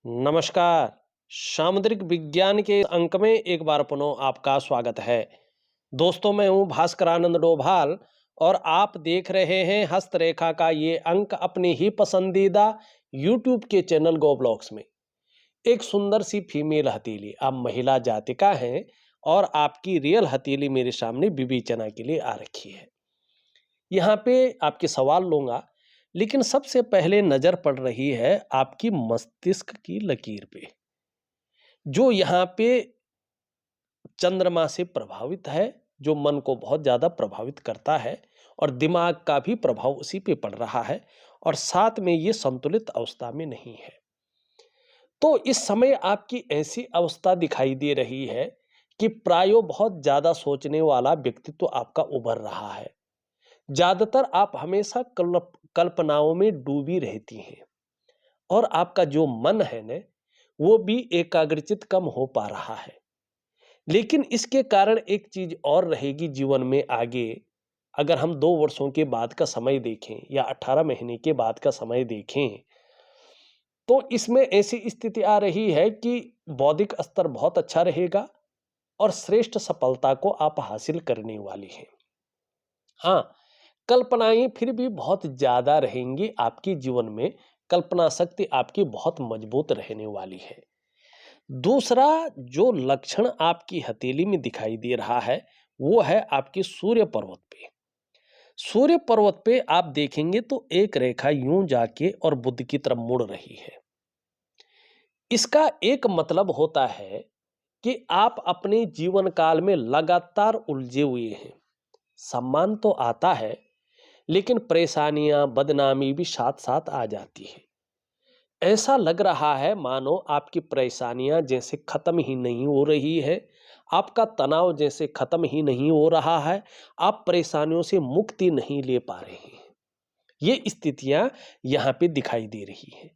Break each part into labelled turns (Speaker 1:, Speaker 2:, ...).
Speaker 1: नमस्कार। सामुद्रिक विज्ञान के अंक में एक बार पुनः आपका स्वागत है। दोस्तों, मैं हूं भास्कर आनंद डोभाल और आप देख रहे हैं हस्तरेखा का ये अंक अपने ही पसंदीदा यूट्यूब के चैनल गो ब्लॉग्स में। एक सुंदर सी फीमेल हथेली, आप महिला जातिका हैं और आपकी रियल हथेली मेरे सामने विवेचना के लिए आ रखी है। यहाँ पे आपके सवाल लूंगा, लेकिन सबसे पहले नजर पड़ रही है आपकी मस्तिष्क की लकीर पे, जो यहाँ पे चंद्रमा से प्रभावित है, जो मन को बहुत ज्यादा प्रभावित करता है और दिमाग का भी प्रभाव उसी पे पड़ रहा है और साथ में ये संतुलित अवस्था में नहीं है। तो इस समय आपकी ऐसी अवस्था दिखाई दे रही है कि प्रायो बहुत ज्यादा सोचने वाला व्यक्तित्व आपका उभर रहा है। ज्यादातर आप हमेशा कल्पनाओं में डूबी रहती हैं और आपका जो मन है न, वो भी एकाग्रचित कम हो पा रहा है। लेकिन इसके कारण एक चीज और रहेगी जीवन में आगे। अगर हम 2 वर्षों के बाद का समय देखें या 18 महीने के बाद का समय देखें, तो इसमें ऐसी स्थिति आ रही है कि बौद्धिक स्तर बहुत अच्छा रहेगा और श्रेष्ठ सफलता को आप हासिल करने वाली हैं। हाँ, कल्पनाएं फिर भी बहुत ज्यादा रहेंगी आपके जीवन में। कल्पना शक्ति आपकी बहुत मजबूत रहने वाली है। दूसरा जो लक्षण आपकी हथेली में दिखाई दे रहा है, वो है आपके सूर्य पर्वत पे। सूर्य पर्वत पे आप देखेंगे तो एक रेखा यूं जाके और बुध की तरफ मुड़ रही है। इसका एक मतलब होता है कि आप अपने जीवन काल में लगातार उलझे हुए हैं। सम्मान तो आता है, लेकिन परेशानियां, बदनामी भी साथ साथ आ जाती है। ऐसा लग रहा है मानो आपकी परेशानियां जैसे खत्म ही नहीं हो रही है, आपका तनाव जैसे खत्म ही नहीं हो रहा है, आप परेशानियों से मुक्ति नहीं ले पा रहे हैं। ये स्थितियां यहां पे दिखाई दे रही है।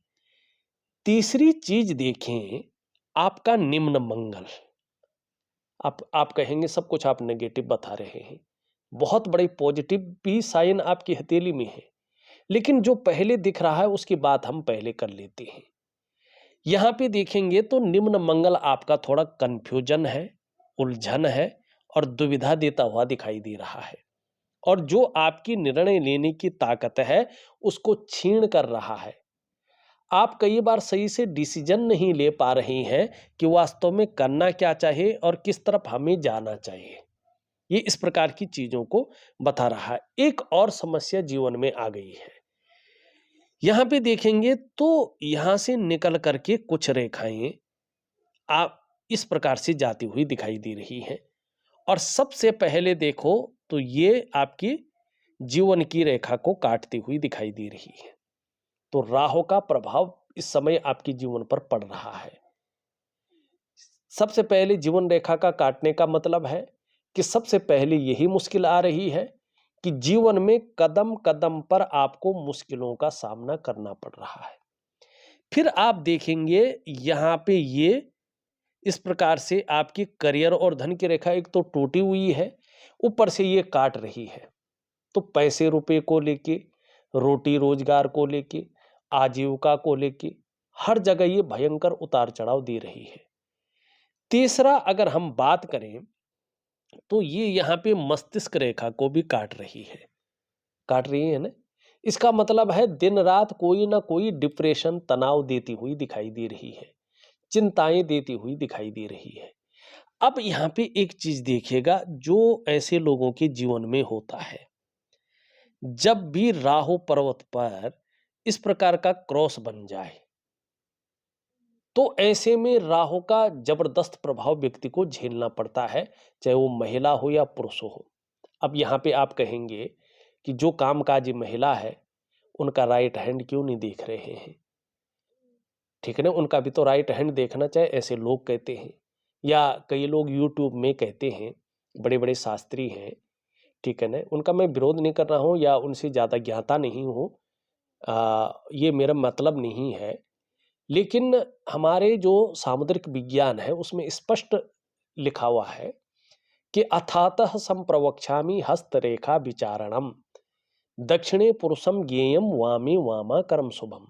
Speaker 1: तीसरी चीज देखें, आपका निम्न मंगल। आप कहेंगे सब कुछ आप नेगेटिव बता रहे हैं। बहुत बड़ी पॉजिटिव भी साइन आपकी हथेली में है, लेकिन जो पहले दिख रहा है उसकी बात हम पहले कर लेते हैं। यहां पे देखेंगे तो निम्न मंगल आपका थोड़ा कंफ्यूजन है, उलझन है और दुविधा देता हुआ दिखाई दे रहा है। और जो आपकी निर्णय लेने की ताकत है, उसको छीन कर रहा है। आप कई बार सही से डिसीजन नहीं ले पा रही हैं कि वास्तव में करना क्या चाहिए और किस तरफ हमें जाना चाहिए। ये इस प्रकार की चीजों को बता रहा है। एक और समस्या जीवन में आ गई है। यहां पे देखेंगे तो यहां से निकल करके कुछ रेखाएं आप इस प्रकार से जाती हुई दिखाई दे रही हैं। और सबसे पहले देखो तो ये आपकी जीवन की रेखा को काटती हुई दिखाई दे रही है। तो राहु का प्रभाव इस समय आपके जीवन पर पड़ रहा है। सबसे पहले जीवन रेखा का काटने का मतलब है कि सबसे पहले यही मुश्किल आ रही है कि जीवन में कदम कदम पर आपको मुश्किलों का सामना करना पड़ रहा है। फिर आप देखेंगे यहां पे ये इस प्रकार से आपकी करियर और धन की रेखा एक तो टूटी हुई है, ऊपर से ये काट रही है। तो पैसे रुपए को लेके, रोटी रोजगार को लेके, आजीविका को लेके हर जगह ये भयंकर उतार चढ़ाव दे रही है। तीसरा अगर हम बात करें तो ये यहाँ पे मस्तिष्क रेखा को भी काट रही है ना। इसका मतलब है दिन रात कोई ना कोई डिप्रेशन, तनाव देती हुई दिखाई दे रही है, चिंताएं देती हुई दिखाई दे रही है। अब यहाँ पे एक चीज देखिएगा जो ऐसे लोगों के जीवन में होता है। जब भी राहु पर्वत पर इस प्रकार का क्रॉस बन जाए, तो ऐसे में राहु का जबरदस्त प्रभाव व्यक्ति को झेलना पड़ता है, चाहे वो महिला हो या पुरुष हो। अब यहाँ पे आप कहेंगे कि जो कामकाजी महिला है, उनका राइट हैंड क्यों नहीं देख रहे हैं? ठीक है ना, उनका भी तो राइट हैंड देखना चाहिए, ऐसे लोग कहते हैं। या कई लोग यूट्यूब में कहते हैं, बड़े बड़े शास्त्री हैं, ठीक है ना, उनका मैं विरोध नहीं कर रहा हूँ या उनसे ज़्यादा ज्ञाता नहीं हूँ। ये मेरा मतलब नहीं है। लेकिन हमारे जो सामुद्रिक विज्ञान है उसमें स्पष्ट लिखा हुआ है कि अथातः संप्रवक्ष्यामि हस्तरेखा विचारणम, दक्षिणे पुरुषम ज्ञेयम वामे वामा कर्म शुभम।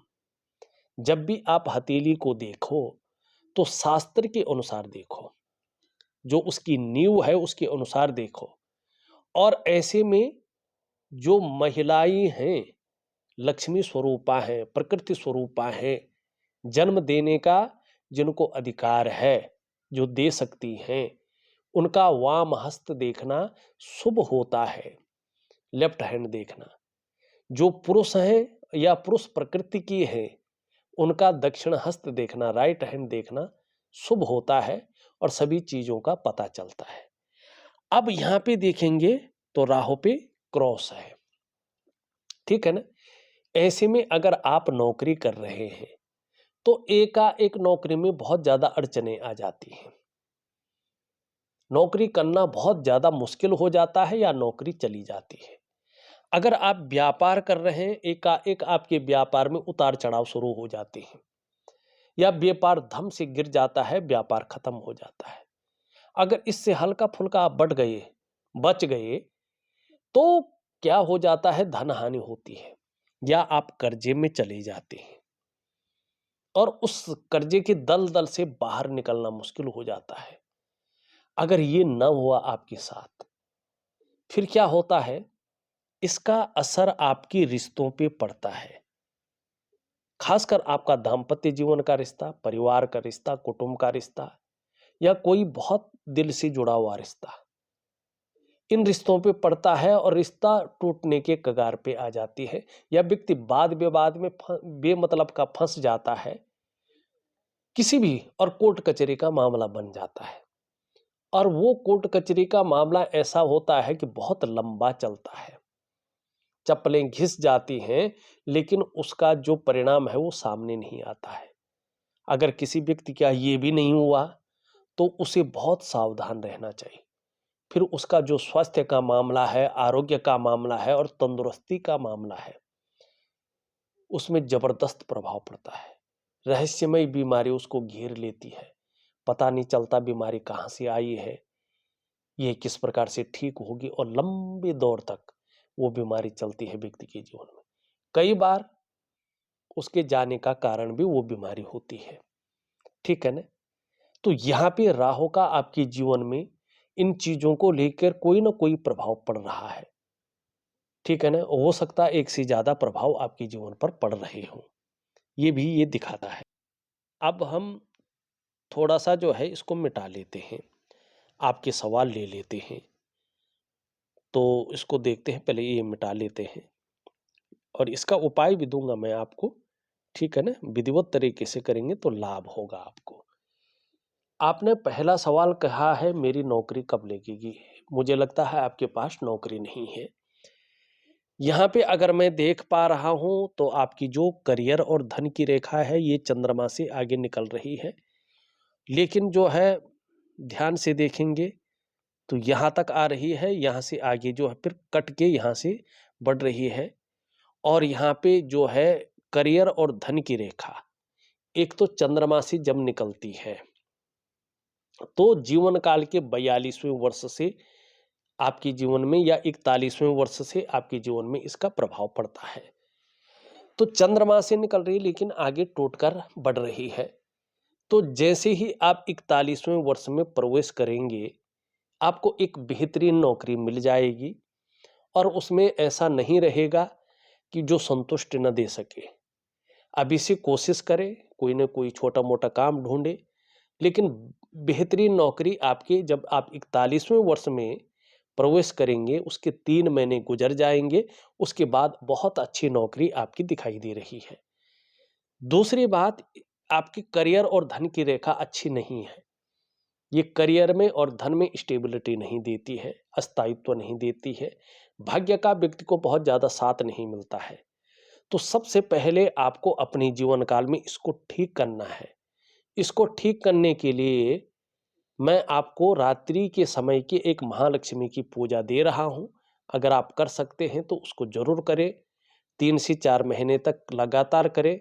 Speaker 1: जब भी आप हथेली को देखो तो शास्त्र के अनुसार देखो, जो उसकी नींव है उसके अनुसार देखो। और ऐसे में जो महिलाएं हैं, लक्ष्मी स्वरूपा हैं, प्रकृति स्वरूपा हैं, जन्म देने का जिनको अधिकार है, जो दे सकती हैं, उनका वाम हस्त देखना शुभ होता है, लेफ्ट हैंड देखना। जो पुरुष हैं या पुरुष प्रकृति की है, उनका दक्षिण हस्त देखना, राइट हैंड देखना शुभ होता है और सभी चीजों का पता चलता है। अब यहां पे देखेंगे तो राहु पे क्रॉस है, ठीक है ना। ऐसे में अगर आप नौकरी कर रहे हैं तो एकाएक नौकरी में बहुत ज्यादा अड़चने आ जाती हैं, नौकरी करना बहुत ज्यादा मुश्किल हो जाता है या नौकरी चली जाती है। अगर आप व्यापार कर रहे हैं, एकाएक आपके व्यापार में उतार चढ़ाव शुरू हो जाते हैं या व्यापार धम से गिर जाता है, व्यापार खत्म हो जाता है। अगर इससे हल्का फुल्का आप बच गए तो क्या हो जाता है, धन हानि होती है या आप कर्जे में चले जाते हैं और उस कर्जे के दलदल से बाहर निकलना मुश्किल हो जाता है। अगर ये न हुआ आपके साथ, फिर क्या होता है, इसका असर आपके रिश्तों पे पड़ता है, खासकर आपका दाम्पत्य जीवन का रिश्ता, परिवार का रिश्ता, कुटुंब का रिश्ता या कोई बहुत दिल से जुड़ा हुआ रिश्ता, इन रिश्तों पे पड़ता है और रिश्ता टूटने के कगार पे आ जाती है या व्यक्ति वाद विवाद में बेमतलब का फंस जाता है किसी भी, और कोर्ट कचहरी का मामला बन जाता है। और वो कोर्ट कचहरी का मामला ऐसा होता है कि बहुत लंबा चलता है, चप्पलें घिस जाती हैं, लेकिन उसका जो परिणाम है वो सामने नहीं आता है। अगर किसी व्यक्ति का ये भी नहीं हुआ तो उसे बहुत सावधान रहना चाहिए। फिर उसका जो स्वास्थ्य का मामला है, आरोग्य का मामला है और तंदुरुस्ती का मामला है, उसमें जबरदस्त प्रभाव पड़ता है। रहस्यमय बीमारी उसको घेर लेती है, पता नहीं चलता बीमारी कहाँ से आई है, ये किस प्रकार से ठीक होगी, और लंबे दौर तक वो बीमारी चलती है व्यक्ति के जीवन में। कई बार उसके जाने का कारण भी वो बीमारी होती है, ठीक है ना। तो यहाँ पे राहु का आपके जीवन में इन चीजों को लेकर कोई ना कोई प्रभाव पड़ रहा है, ठीक है ना। हो सकता है एक से ज्यादा प्रभाव आपके जीवन पर पड़ रहे हों, ये भी ये दिखाता है। अब हम थोड़ा सा जो है इसको मिटा लेते हैं, आपके सवाल ले लेते हैं, तो इसको देखते हैं, पहले ये मिटा लेते हैं और इसका उपाय भी दूंगा मैं आपको, ठीक है ना। विधिवत तरीके से करेंगे तो लाभ होगा आपको। आपने पहला सवाल कहा है मेरी नौकरी कब लगेगी। मुझे लगता है आपके पास नौकरी नहीं है। यहाँ पे अगर मैं देख पा रहा हूं तो आपकी जो करियर और धन की रेखा है ये चंद्रमा से आगे निकल रही है, लेकिन जो है ध्यान से देखेंगे तो यहाँ तक आ रही है, यहाँ से आगे जो है फिर कट के यहाँ से बढ़ रही है। और यहाँ पे जो है करियर और धन की रेखा, एक तो चंद्रमा से जब निकलती है तो जीवन काल के 42वें वर्ष से आपके जीवन में या 41वें वर्ष से आपके जीवन में इसका प्रभाव पड़ता है। तो चंद्रमा से निकल रही लेकिन आगे टूटकर बढ़ रही है। तो जैसे ही आप 41वें वर्ष में प्रवेश करेंगे, आपको एक बेहतरीन नौकरी मिल जाएगी और उसमें ऐसा नहीं रहेगा कि जो संतुष्ट न दे सके। अभी से कोशिश करें, कोई ना कोई छोटा मोटा काम ढूंढे, लेकिन बेहतरीन नौकरी आपके जब आप 41वें वर्ष में प्रवेश करेंगे, उसके 3 महीने गुजर जाएंगे, उसके बाद बहुत अच्छी नौकरी आपकी दिखाई दे रही है। दूसरी बात, आपकी करियर और धन की रेखा अच्छी नहीं है। ये करियर में और धन में स्टेबिलिटी नहीं देती है, स्थायित्व नहीं देती है, भाग्य का व्यक्ति को बहुत ज्यादा साथ नहीं मिलता है। तो सबसे पहले आपको अपने जीवन काल में इसको ठीक करना है। इसको ठीक करने के लिए मैं आपको रात्रि के समय की एक महालक्ष्मी की पूजा दे रहा हूं। अगर आप कर सकते हैं तो उसको जरूर करें, 3 से 4 महीने तक लगातार करें,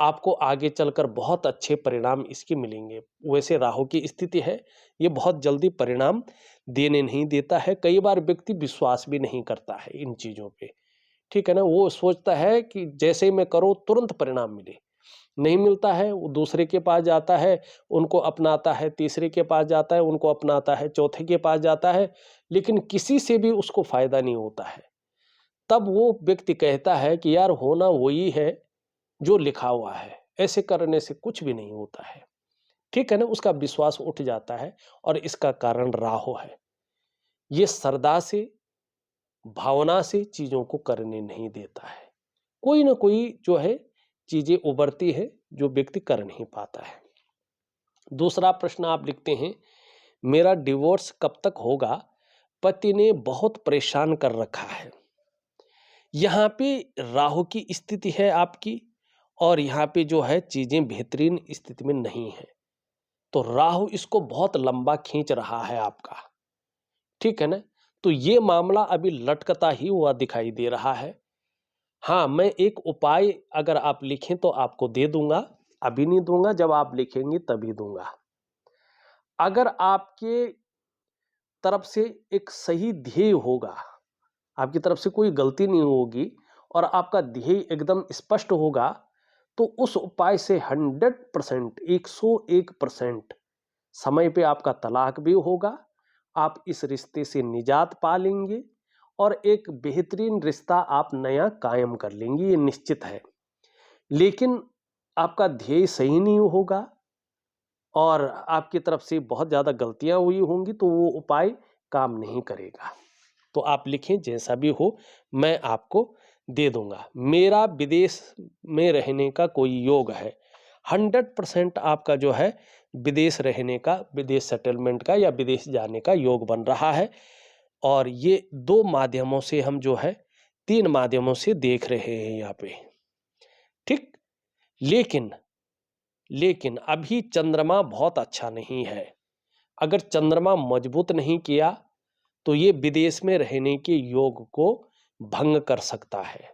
Speaker 1: आपको आगे चलकर बहुत अच्छे परिणाम इसके मिलेंगे। वैसे राहु की स्थिति है, ये बहुत जल्दी परिणाम देने नहीं देता है, कई बार व्यक्ति विश्वास भी नहीं करता है इन चीजों पे, ठीक है ना। वो सोचता है कि जैसे ही मैं करूं तुरंत परिणाम मिले, नहीं मिलता है वो दूसरे के पास जाता है, उनको अपनाता है, तीसरे के पास जाता है, उनको अपनाता है, चौथे के पास जाता है, लेकिन किसी से भी उसको फायदा नहीं होता है। तब वो व्यक्ति कहता है कि यार होना वही है जो लिखा हुआ है, ऐसे करने से कुछ भी नहीं होता है। ठीक है ना, उसका विश्वास उठ जाता है और इसका कारण राहु है। ये श्रद्धा से, भावना से चीजों को करने नहीं देता है। कोई ना कोई जो है चीजें उभरती है जो व्यक्ति कर नहीं पाता है। दूसरा प्रश्न आप लिखते हैं, मेरा डिवोर्स कब तक होगा, पति ने बहुत परेशान कर रखा है। यहाँ पे राहु की स्थिति है आपकी, और यहाँ पे जो है चीजें बेहतरीन स्थिति में नहीं है, तो राहु इसको बहुत लंबा खींच रहा है आपका। ठीक है ना, तो ये मामला अभी लटकता ही हुआ दिखाई दे रहा है। हाँ, मैं एक उपाय अगर आप लिखें तो आपको दे दूंगा, अभी नहीं दूंगा, जब आप लिखेंगे तभी दूंगा। अगर आपके तरफ से एक सही ध्येय होगा, आपकी तरफ से कोई गलती नहीं होगी और आपका ध्येय एकदम स्पष्ट होगा, तो उस उपाय से 100%, 101% समय पे आपका तलाक भी होगा, आप इस रिश्ते से निजात पा लेंगे और एक बेहतरीन रिश्ता आप नया कायम कर लेंगे, ये निश्चित है। लेकिन आपका ध्येय सही नहीं होगा और आपकी तरफ से बहुत ज़्यादा गलतियां हुई होंगी, तो वो उपाय काम नहीं करेगा। तो आप लिखें, जैसा भी हो मैं आपको दे दूंगा। मेरा विदेश में रहने का कोई योग है, 100% आपका जो है विदेश रहने का, विदेश सेटलमेंट का या विदेश जाने का योग बन रहा है। और ये 2 माध्यमों से हम जो है 3 माध्यमों से देख रहे हैं यहाँ पे। ठीक, लेकिन लेकिन अभी चंद्रमा बहुत अच्छा नहीं है। अगर चंद्रमा मजबूत नहीं किया तो ये विदेश में रहने के योग को भंग कर सकता है।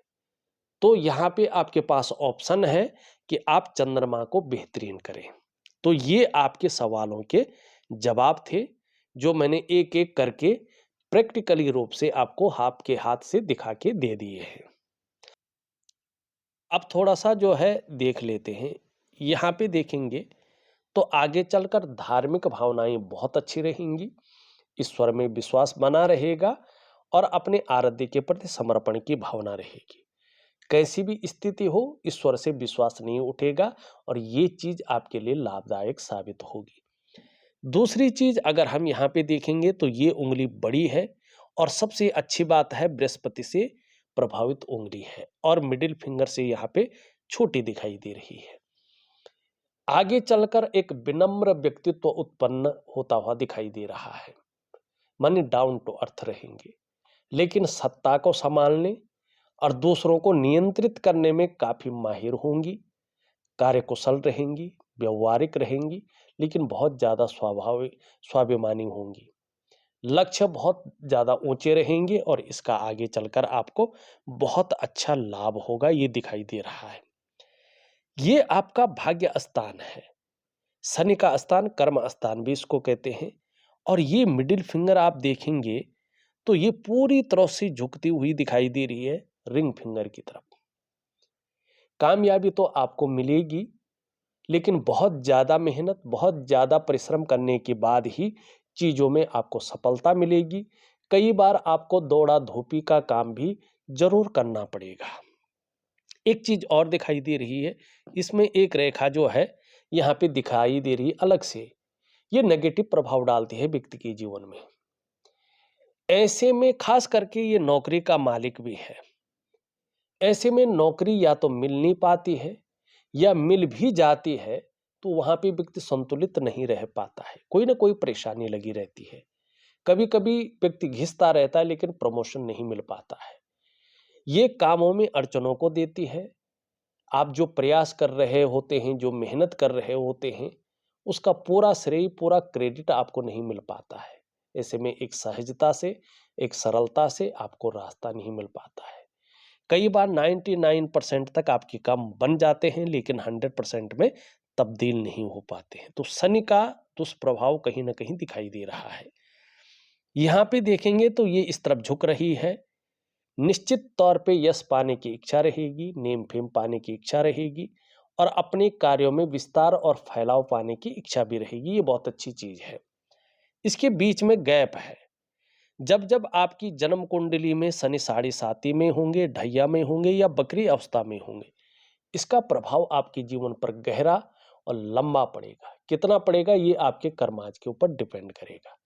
Speaker 1: तो यहाँ पे आपके पास ऑप्शन है कि आप चंद्रमा को बेहतरीन करें। तो ये आपके सवालों के जवाब थे, जो मैंने एक एक करके प्रैक्टिकली रूप से आपको आपके हाथ से दिखा के दे दिए हैं। अब थोड़ा सा जो है देख लेते हैं। यहाँ पे देखेंगे तो आगे चलकर धार्मिक भावनाएं बहुत अच्छी रहेंगी, ईश्वर में विश्वास बना रहेगा और अपने आराध्य के प्रति समर्पण की भावना रहेगी। कैसी भी स्थिति हो, ईश्वर से विश्वास नहीं उठेगा और ये चीज आपके लिए लाभदायक साबित होगी। दूसरी चीज अगर हम यहाँ पे देखेंगे तो ये उंगली बड़ी है और सबसे अच्छी बात है बृहस्पति से प्रभावित उंगली है और मिडिल फिंगर से यहाँ पे छोटी दिखाई दे रही है। आगे चलकर एक विनम्र व्यक्तित्व उत्पन्न होता हुआ दिखाई दे रहा है, माने डाउन टू अर्थ रहेंगे, लेकिन सत्ता को संभालने और दूसरों को नियंत्रित करने में काफी माहिर होंगी, कार्यकुशल रहेंगी, व्यवहारिक रहेंगी, लेकिन बहुत ज्यादा स्वाभिमानी होंगी। लक्ष्य बहुत ज्यादा ऊंचे रहेंगे और इसका आगे चलकर आपको बहुत अच्छा लाभ होगा, ये दिखाई दे रहा है। ये आपका भाग्य स्थान है, शनि का स्थान, कर्म स्थान भी इसको कहते हैं। और ये मिडिल फिंगर आप देखेंगे तो ये पूरी तरह से झुकती हुई दिखाई दे रही है रिंग फिंगर की तरफ। कामयाबी तो आपको मिलेगी, लेकिन बहुत ज्यादा मेहनत, बहुत ज्यादा परिश्रम करने के बाद ही चीजों में आपको सफलता मिलेगी। कई बार आपको दौड़ा धूपी का काम भी जरूर करना पड़ेगा। एक चीज और दिखाई दे रही है, इसमें एक रेखा जो है यहाँ पे दिखाई दे रही है अलग से, ये नेगेटिव प्रभाव डालती है व्यक्ति के जीवन में। ऐसे में खास करके ये नौकरी का मालिक भी है। ऐसे में नौकरी या तो मिल नहीं पाती है या मिल भी जाती है तो वहां पे व्यक्ति संतुलित नहीं रह पाता है, कोई ना कोई परेशानी लगी रहती है। कभी कभी व्यक्ति घिसता रहता है लेकिन प्रमोशन नहीं मिल पाता है। ये कामों में अड़चनों को देती है। आप जो प्रयास कर रहे होते हैं, जो मेहनत कर रहे होते हैं, उसका पूरा श्रेय, पूरा क्रेडिट आपको नहीं मिल पाता है। ऐसे में एक सहजता से, एक सरलता से आपको रास्ता नहीं मिल पाता है। कई बार 99% तक आपके काम बन जाते हैं लेकिन 100% में तब्दील नहीं हो पाते हैं। तो शनि का दुष्प्रभाव कहीं ना कहीं दिखाई दे रहा है। यहाँ पे देखेंगे तो ये इस तरफ झुक रही है। निश्चित तौर पे यश पाने की इच्छा रहेगी, नेम फेम पाने की इच्छा रहेगी और अपने कार्यों में विस्तार और फैलाव पाने की इच्छा भी रहेगी। ये बहुत अच्छी चीज है। इसके बीच में गैप है। जब जब आपकी जन्म कुंडली में शनि साढ़े साती में होंगे, ढैया में होंगे या बकरी अवस्था में होंगे, इसका प्रभाव आपके जीवन पर गहरा और लंबा पड़ेगा। कितना पड़ेगा ये आपके कर्माज के ऊपर डिपेंड करेगा।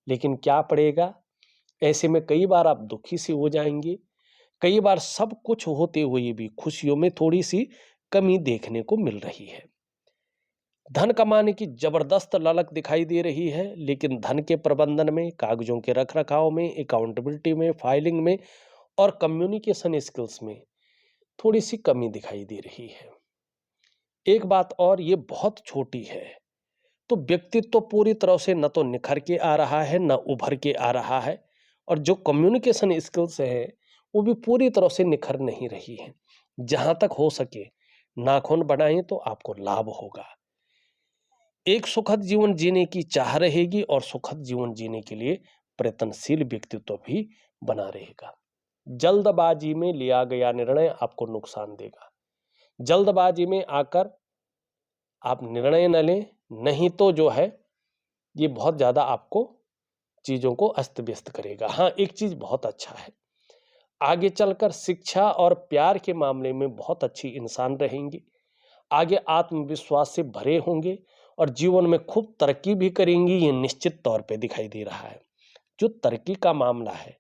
Speaker 1: लेकिन क्या पड़ेगा, ऐसे में कई बार आप दुखी से हो जाएंगे। कई बार सब कुछ होते हुए भी खुशियों में थोड़ी सी कमी देखने को मिल रही है। धन कमाने की जबरदस्त ललक दिखाई दे रही है, लेकिन धन के प्रबंधन में, कागजों के रखरखाव में, अकाउंटेबिलिटी में, फाइलिंग में और कम्युनिकेशन स्किल्स में थोड़ी सी कमी दिखाई दे रही है। एक बात और, ये बहुत छोटी है, तो व्यक्तित्व तो पूरी तरह से न तो निखर के आ रहा है न उभर के आ रहा है, और जो कम्युनिकेशन स्किल्स है वो भी पूरी तरह से निखर नहीं रही है। जहां तक हो सके नाखून बनाएं तो आपको लाभ होगा। एक सुखद जीवन जीने की चाह रहेगी और सुखद जीवन जीने के लिए प्रयत्नशील व्यक्तित्व भी बना रहेगा। जल्दबाजी में लिया गया निर्णय आपको नुकसान देगा। जल्दबाजी में आकर आप निर्णय न लें, नहीं तो जो है ये बहुत ज्यादा आपको चीजों को अस्त व्यस्त करेगा। हाँ, एक चीज बहुत अच्छा है, आगे चलकर शिक्षा और प्यार के मामले में बहुत अच्छी इंसान रहेंगी। आगे आत्मविश्वास से भरे होंगे और जीवन में खूब तरक्की भी करेंगी, ये निश्चित तौर पे दिखाई दे रहा है। जो तरक्की का मामला है,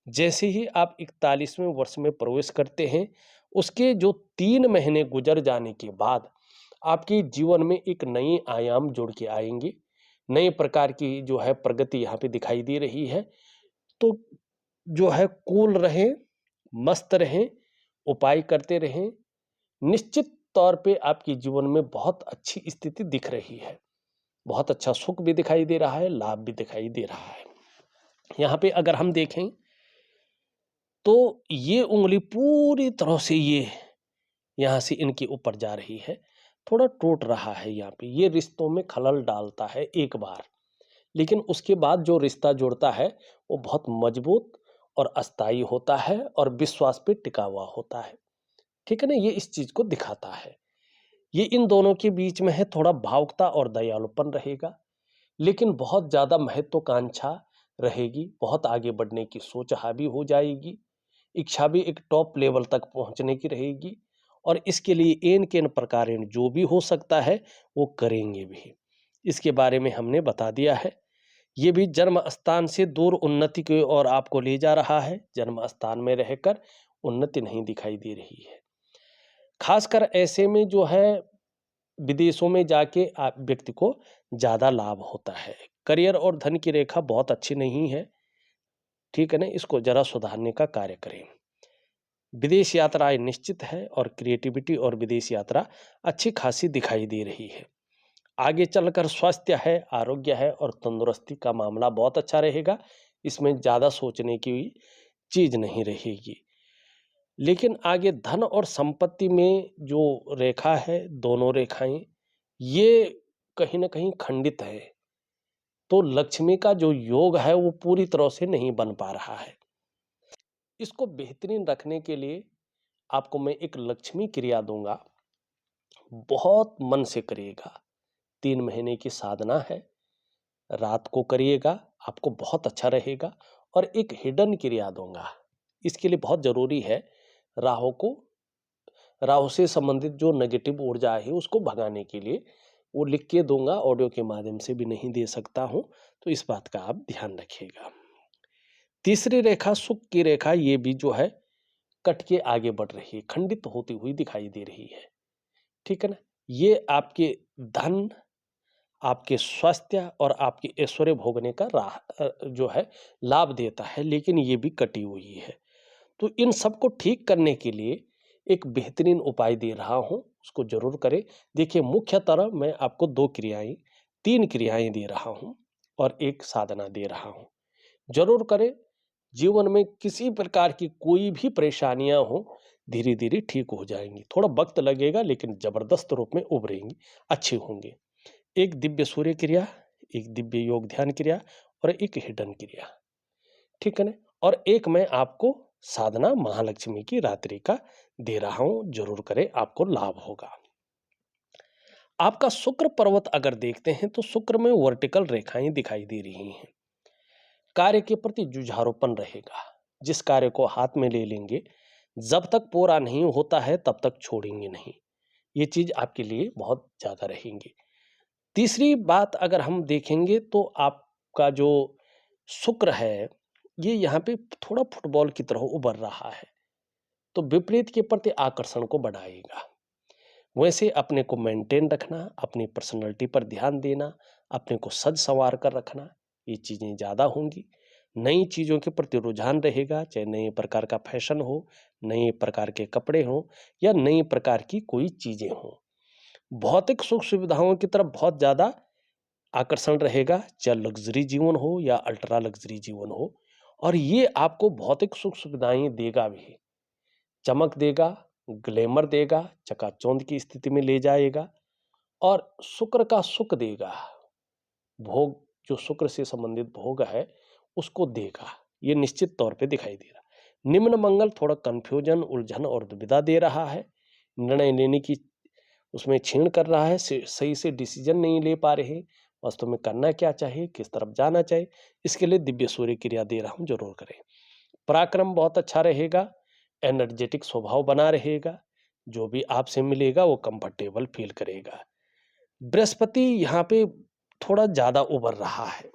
Speaker 1: जैसे ही आप 41वें वर्ष में प्रवेश करते हैं, उसके जो 3 महीने गुजर जाने के बाद आपके जीवन में एक नई आयाम जुड़ के आएंगे। नए प्रकार की जो है प्रगति यहाँ पे दिखाई दे रही है। तो जो है कूल रहें, मस्त रहें, उपाय करते रहें। निश्चित तौर पे आपके जीवन में बहुत अच्छी स्थिति दिख रही है। बहुत अच्छा सुख भी दिखाई दे रहा है, लाभ भी दिखाई दे रहा है। यहाँ पे अगर हम देखें तो ये उंगली पूरी तरह से ये यहाँ से इनके ऊपर जा रही है, थोड़ा टूट रहा है। यहाँ पे ये रिश्तों में खलल डालता है एक बार, लेकिन उसके बाद जो रिश्ता जुड़ता है वो बहुत मजबूत और अस्थायी होता है और विश्वास पे टिका हुआ होता है। ठीक है ना, ये इस चीज को दिखाता है। ये इन दोनों के बीच में है, थोड़ा भावुकता और दयालुपन रहेगा, लेकिन बहुत ज्यादा महत्वाकांक्षा रहेगी। बहुत आगे बढ़ने की सोच हावी हो जाएगी। इच्छा भी एक टॉप लेवल तक पहुंचने की रहेगी, और इसके लिए एन केन प्रकार जो भी हो सकता है वो करेंगे भी। इसके बारे में हमने बता दिया है। ये भी जन्म स्थान से दूर उन्नति की ओर आपको ले जा रहा है। जन्म स्थान में रहकर उन्नति नहीं दिखाई दे रही है। खासकर ऐसे में जो है विदेशों में जाके आप व्यक्ति को ज्यादा लाभ होता है। करियर और धन की रेखा बहुत अच्छी नहीं है, ठीक है ना, इसको जरा सुधारने का कार्य करें। विदेश यात्राएं निश्चित है और क्रिएटिविटी और विदेश यात्रा अच्छी खासी दिखाई दे रही है। आगे चलकर स्वास्थ्य है, आरोग्य है और तंदुरुस्ती का मामला बहुत अच्छा रहेगा। इसमें ज्यादा सोचने की चीज नहीं रहेगी। लेकिन आगे धन और संपत्ति में जो रेखा है, दोनों रेखाएं ये कहीं ना कहीं खंडित है, तो लक्ष्मी का जो योग है वो पूरी तरह से नहीं बन पा रहा है। इसको बेहतरीन रखने के लिए आपको मैं एक लक्ष्मी क्रिया दूंगा, बहुत मन से करिएगा। 3 महीने की साधना है, रात को करिएगा, आपको बहुत अच्छा रहेगा। और एक हिडन क्रिया दूंगा, इसके लिए बहुत जरूरी है राहु को, राहु से संबंधित जो नेगेटिव ऊर्जा है उसको भगाने के लिए वो लिख के दूंगा, ऑडियो के माध्यम से भी नहीं दे सकता हूं, तो इस बात का आप ध्यान रखिएगा। तीसरी रेखा सुख की रेखा, ये भी जो है कट के आगे बढ़ रही है, खंडित होती हुई दिखाई दे रही है। ठीक है ना, ये आपके धन, आपके स्वास्थ्य और आपके ऐश्वर्य भोगने का राह जो है लाभ देता है, लेकिन ये भी कटी हुई है। तो इन सबको ठीक करने के लिए एक बेहतरीन उपाय दे रहा हूं, उसको जरूर करें। देखिए, मुख्यतः मैं आपको 2 क्रियाएं, 3 क्रियाएं दे रहा हूं और एक साधना दे रहा हूं, जरूर करें। जीवन में किसी प्रकार की कोई भी परेशानियां हो, धीरे धीरे ठीक हो जाएंगी। थोड़ा वक्त लगेगा लेकिन जबरदस्त रूप में उभरेंगी, अच्छे होंगे। एक दिव्य सूर्य क्रिया, एक दिव्य योग ध्यान क्रिया और एक हिडन क्रिया, ठीक है ना। और एक मैं आपको साधना महालक्ष्मी की रात्रि का दे रहा हूं, जरूर करें, आपको लाभ होगा। आपका शुक्र पर्वत अगर देखते हैं तो शुक्र में वर्टिकल रेखाएं दिखाई दे रही हैं। कार्य के प्रति जुझारूपन रहेगा। जिस कार्य को हाथ में ले लेंगे, जब तक पूरा नहीं होता है तब तक छोड़ेंगे नहीं। ये चीज आपके लिए बहुत ज्यादा रहेंगी। तीसरी बात अगर हम देखेंगे तो आपका जो शुक्र है, ये यहाँ पे थोड़ा फुटबॉल की तरह उभर रहा है, तो विपरीत के प्रति आकर्षण को बढ़ाएगा। वैसे अपने को मेंटेन रखना, अपनी पर्सनैलिटी पर ध्यान देना, अपने को सज संवार कर रखना, ये चीज़ें ज़्यादा होंगी। नई चीज़ों के प्रति रुझान रहेगा, चाहे नए प्रकार का फैशन हो, नए प्रकार के कपड़े हों या नई प्रकार की कोई चीज़ें हों। भौतिक सुख सुविधाओं की तरफ बहुत ज़्यादा आकर्षण रहेगा, चाहे लग्जरी जीवन हो या अल्ट्रा लग्जरी जीवन हो, और ये आपको भौतिक सुख सुविधाएं देगा भी, चमक देगा, ग्लैमर देगा, चकाचौंध की स्थिति में ले जाएगा और शुक्र का सुख देगा। भोग, जो शुक्र से संबंधित भोग है उसको देगा, ये निश्चित तौर पे दिखाई दे रहा। निम्न मंगल थोड़ा कंफ्यूजन, उलझन और दुविधा दे रहा है। निर्णय लेने की उसमें छीण कर रहा है, सही से डिसीजन नहीं ले पा रहे, वास्तव में करना क्या चाहिए, किस तरफ जाना चाहिए। इसके लिए दिव्य सूर्य क्रिया दे रहा हूं, जरूर करें। पराक्रम बहुत अच्छा रहेगा, एनर्जेटिक स्वभाव बना रहेगा, जो भी आपसे मिलेगा वो कंफर्टेबल फील करेगा। बृहस्पति यहाँ पे थोड़ा ज्यादा उभर रहा है,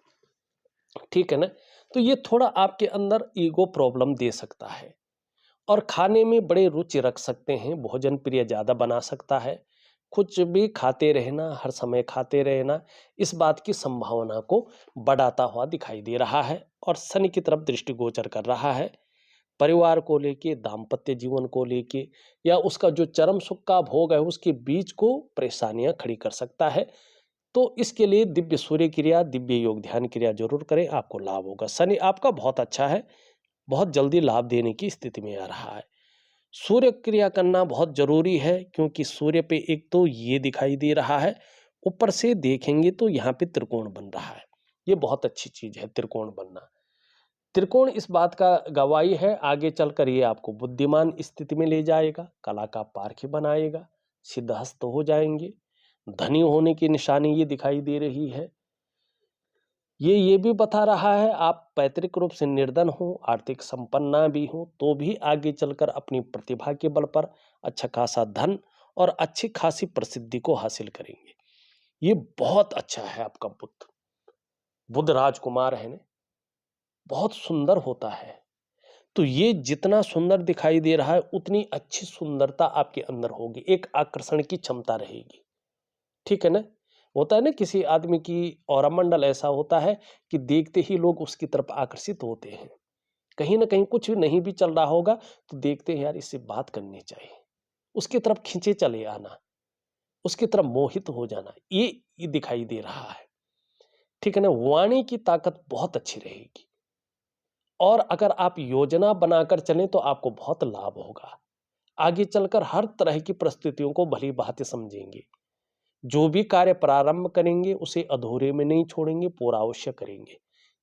Speaker 1: ठीक है ना, तो ये थोड़ा आपके अंदर ईगो प्रॉब्लम दे सकता है और खाने में बड़े रुचि रख सकते हैं, भोजन प्रिय ज्यादा बना सकता है। कुछ भी खाते रहना, हर समय खाते रहना, इस बात की संभावना को बढ़ाता हुआ दिखाई दे रहा है और शनि की तरफ दृष्टिगोचर कर रहा है। परिवार को लेके, दाम्पत्य जीवन को लेके या उसका जो चरम सुख का भोग है उसके बीच को परेशानियां खड़ी कर सकता है। तो इसके लिए दिव्य सूर्य क्रिया, दिव्य योग ध्यान क्रिया जरूर करें, आपको लाभ होगा। शनि आपका बहुत अच्छा है, बहुत जल्दी लाभ देने की स्थिति में आ रहा है। सूर्य क्रिया करना बहुत जरूरी है, क्योंकि सूर्य पे एक तो ये दिखाई दे रहा है, ऊपर से देखेंगे तो यहाँ पे त्रिकोण बन रहा है। ये बहुत अच्छी चीज है त्रिकोण बनना। त्रिकोण इस बात का गवाही है, आगे चलकर ये आपको बुद्धिमान स्थिति में ले जाएगा, कला का पारखी बनाएगा, सिद्धहस्त हो जाएंगे, धनी होने की निशानी ये दिखाई दे रही है। ये भी बता रहा है आप पैतृक रूप से निर्धन हो, आर्थिक संपन्न भी हो, तो भी आगे चलकर अपनी प्रतिभा के बल पर अच्छा खासा धन और अच्छी खासी प्रसिद्धि को हासिल करेंगे। ये बहुत अच्छा है आपका बुध। बुध राजकुमार है ना, बहुत सुंदर होता है। तो ये जितना सुंदर दिखाई दे रहा है उतनी अच्छी सुंदरता आपके अंदर होगी, एक आकर्षण की क्षमता रहेगी, ठीक है ना। होता है ना, किसी आदमी की ऑरा मंडल ऐसा होता है कि देखते ही लोग उसकी तरफ आकर्षित होते हैं। कहीं ना कहीं कुछ नहीं भी चल रहा होगा तो देखते हैं यार इससे बात करनी चाहिए, उसकी तरफ खींचे चले आना, उसकी तरफ मोहित हो जाना, ये दिखाई दे रहा है, ठीक है ना। वाणी की ताकत बहुत अच्छी रहेगी और अगर आप योजना बनाकर चलें तो आपको बहुत लाभ होगा। आगे चलकर हर तरह की परिस्थितियों को भली भांति समझेंगे। जो भी कार्य प्रारंभ करेंगे उसे अधूरे में नहीं छोड़ेंगे, पूरा अवश्य करेंगे।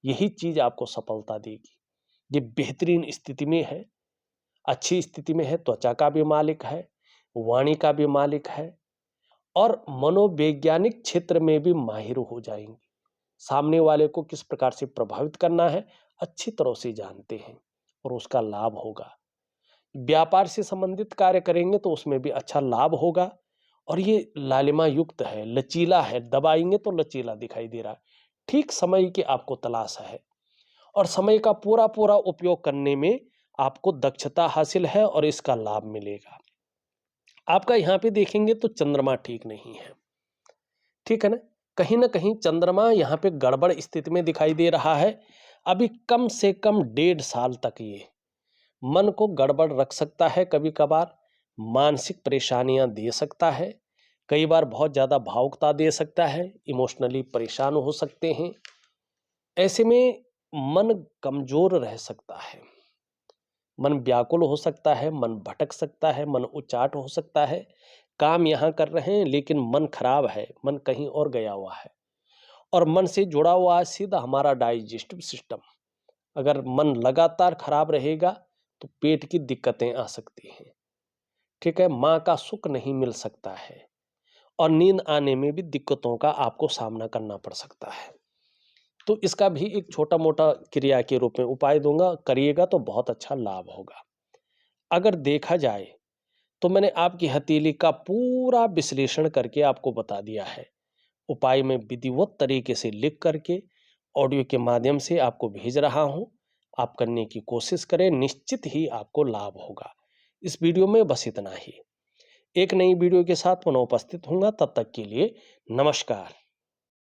Speaker 1: यही चीज आपको सफलता देगी। ये बेहतरीन स्थिति में है, अच्छी स्थिति में है, त्वचा का भी मालिक है, वाणी का भी मालिक है और मनोवैज्ञानिक क्षेत्र में भी माहिर हो जाएंगे। सामने वाले को किस प्रकार से प्रभावित करना है अच्छी तरह से जानते हैं और उसका लाभ होगा। व्यापार से संबंधित कार्य करेंगे तो उसमें भी अच्छा लाभ होगा और ये लालिमा युक्त है, लचीला है, दबाएंगे तो लचीला दिखाई दे रहा है। ठीक समय की आपको तलाश है और समय का पूरा पूरा उपयोग करने में आपको दक्षता हासिल है और इसका लाभ मिलेगा। आपका यहाँ पे देखेंगे तो चंद्रमा ठीक नहीं है, ठीक है ना कहीं चंद्रमा यहाँ पे गड़बड़ स्थिति में दिखाई दे रहा है। अभी कम से कम 1.5 साल तक ये मन को गड़बड़ रख सकता है, कभी कभार मानसिक परेशानियां दे सकता है, कई बार बहुत ज्यादा भावुकता दे सकता है, इमोशनली परेशान हो सकते हैं। ऐसे में मन कमजोर रह सकता है, मन व्याकुल हो सकता है, मन भटक सकता है, मन उचाट हो सकता है। काम यहां कर रहे हैं लेकिन मन खराब है, मन कहीं और गया हुआ है और मन से जुड़ा हुआ है सीधा हमारा डाइजेस्टिव सिस्टम। अगर मन लगातार खराब रहेगा तो पेट की दिक्कतें आ सकती हैं, ठीक है। माँ का सुख नहीं मिल सकता है और नींद आने में भी दिक्कतों का आपको सामना करना पड़ सकता है। तो इसका भी एक छोटा-मोटा क्रिया के रूप में उपाय दूँगा, करिएगा तो बहुत अच्छा लाभ होगा। अगर देखा जाए तो मैंने आपकी हथेली का पूरा विश्लेषण करके आपको बता दिया है। उपाय मैं विधिवत तरीके से लिख करके ऑडियो के माध्यम से आपको भेज रहा हूं। आप करने की कोशिश करें, निश्चित ही आपको लाभ होगा। इस वीडियो में बस इतना ही। एक नई वीडियो के साथ पुनः उपस्थित होऊंगा, तब तक के लिए नमस्कार।